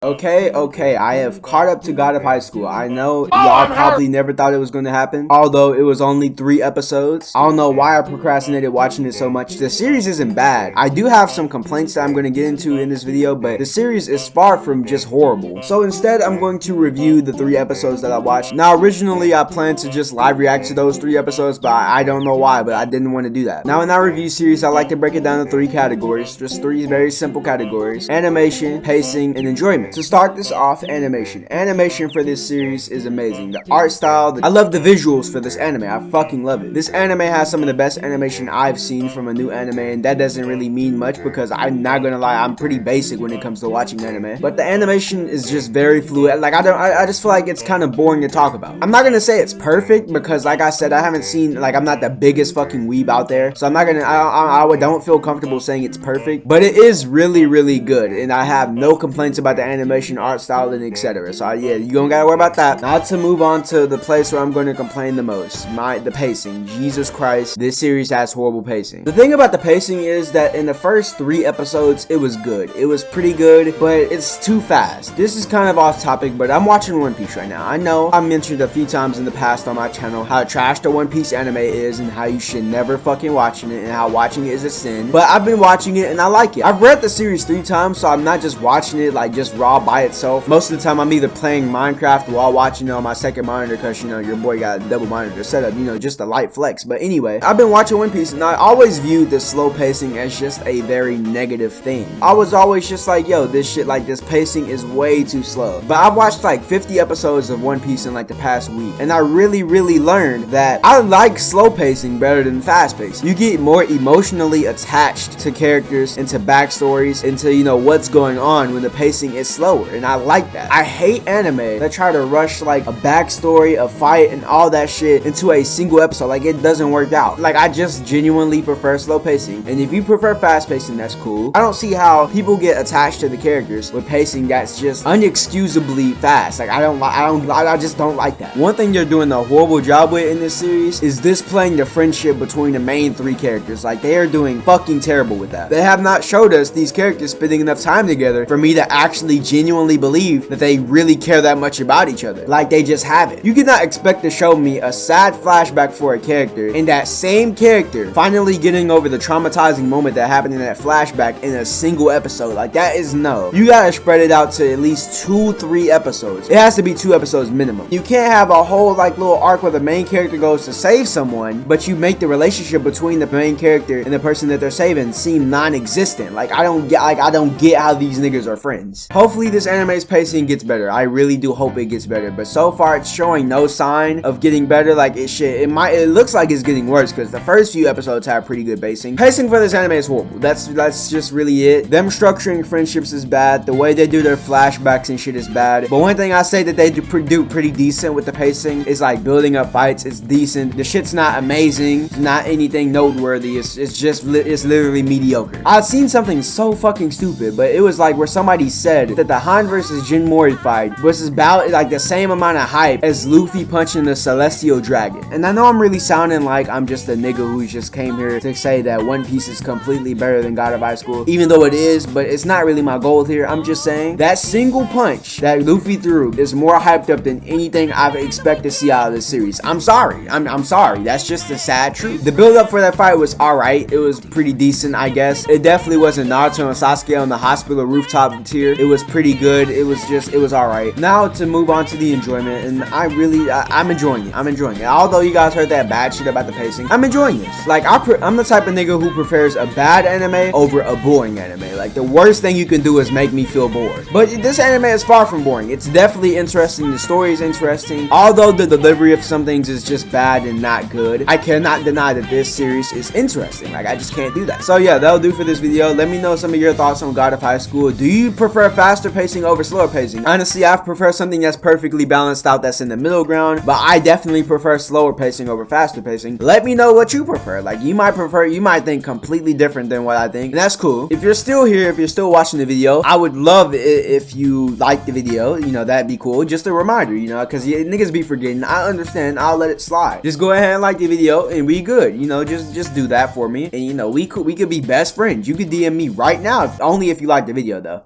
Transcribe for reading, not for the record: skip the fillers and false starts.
Okay, I have caught up to God of High School. I know y'all probably never thought it was going to happen, although it was only 3 episodes. I don't know why I procrastinated watching it so much. The series isn't bad. I do have some complaints that I'm going to get into in this video, but the series is far from just horrible. So instead, I'm going to review the 3 episodes that I watched. Now, originally, I planned to just live react to those 3 episodes, but I don't know why, but I didn't want to do that. Now, in our review series, I like to break it down to 3 categories, just 3 very simple categories: animation, pacing, and enjoyment. To start this off, animation. Animation for this series is amazing. The art style, I love the visuals for this anime. I fucking love it. This anime has some of the best animation I've seen from a new anime, and that doesn't really mean much because I'm not gonna lie, I'm pretty basic when it comes to watching anime. But the animation is just very fluid. Like I just feel like it's kind of boring to talk about. I'm not gonna say it's perfect because, like I said, I haven't seen, like, I'm not the biggest fucking weeb out there, so I'm not gonna, I don't feel comfortable saying it's perfect, but it is really good, and I have no complaints about the animation, art style, and etc. So yeah, you don't gotta worry about that. Now to move on to the place where I'm going to complain the most, the pacing. Jesus Christ, this series has horrible pacing. The thing about the pacing is that in the first 3 episodes, it was good. It was pretty good, but it's too fast. This is kind of off topic, but I'm watching One Piece right now. I know I mentioned a few times in the past on my channel how trash the One Piece anime is and how you should never fucking watching it and how watching it is a sin, but I've been watching it and I like it. I've read the series 3 times, so I'm not just watching it like just raw by itself. Most of the time I'm either playing Minecraft while watching it on my second monitor because, you know, your boy got a double monitor setup, you know, just a light flex. But anyway, I've been watching One Piece and I always viewed the slow pacing as just a very negative thing. I was always just like, yo, this shit, like, this pacing is way too slow. But I've watched like 50 episodes of One Piece in like the past week, and I really learned that I like slow pacing better than fast pacing. You get more emotionally attached to characters, into backstories, into, you know, what's going on when the pacing is slower, and I like that. I hate anime that try to rush like a backstory, a fight, and all that shit into a single episode. Like, it doesn't work out. Like, I just genuinely prefer slow pacing, and if you prefer fast pacing, that's cool. I don't see how people get attached to the characters with pacing that's just unexcusably fast. Like, I just don't like that. One thing they're doing a horrible job with in this series is displaying the friendship between the main 3 characters. Like, they are doing fucking terrible with that. They have not showed us these characters spending enough time together for me to actually genuinely believe that they really care that much about each other. Like, they just haven't. You cannot expect to show me a sad flashback for a character and that same character finally getting over the traumatizing moment that happened in that flashback in a single episode. Like, that is no. You gotta spread it out to at least 2-3 episodes. It has to be 2 episodes minimum. You can't have a whole like little arc where the main character goes to save someone, but you make the relationship between the main character and the person that they're saving seem non-existent. Like, I don't get how these niggas are friends. Hopefully this anime's pacing gets better. I really do hope it gets better, but so far it's showing no sign of getting better. Like, it looks like it's getting worse because the first few episodes have pretty good pacing. Pacing for this anime is horrible. That's just really it. Them structuring friendships is bad. The way they do their flashbacks and shit is bad. But one thing I say that they do pretty decent with the pacing is like building up fights. It's decent. The shit's not amazing. It's not anything noteworthy. It's literally mediocre. I've seen something so fucking stupid, but it was like where somebody said that the Han versus Jin Mori fight was about like the same amount of hype as Luffy punching the Celestial Dragon. And I know I'm really sounding like I'm just a nigga who just came here to say that One Piece is completely better than God of High School, even though it is, but it's not really my goal here. I'm just saying that single punch that Luffy threw is more hyped up than anything I've expected to see out of this series. I'm sorry. I'm sorry. That's just the sad truth. The build up for that fight was alright. It was pretty decent, I guess. It definitely wasn't Naruto and Sasuke on the hospital rooftop tier. It was pretty good. It was alright. Now to move on to the enjoyment, and I'm enjoying it. I'm enjoying it. Although you guys heard that bad shit about the pacing, I'm enjoying this. Like, I'm the type of nigga who prefers a bad anime over a boring anime. Like, the worst thing you can do is make me feel bored. But this anime is far from boring. It's definitely interesting. The story is interesting. Although the delivery of some things is just bad and not good, I cannot deny that this series is interesting. Like, I just can't do that. So yeah, that'll do for this video. Let me know some of your thoughts on God of High School. Do you prefer faster pacing over slower pacing? Honestly, I prefer something that's perfectly balanced out, that's in the middle ground, but I definitely prefer slower pacing over faster pacing. Let me know what you prefer. Like, you might think completely different than what I think, and that's cool. If you're still here, if you're still watching the video, I would love it if you like the video. You know, that'd be cool. Just a reminder, you know, because niggas be forgetting. I understand. I'll let it slide. Just go ahead and like the video and we good. You know, just do that for me, and you know, we could be best friends. You could DM me right now, only if you like the video though.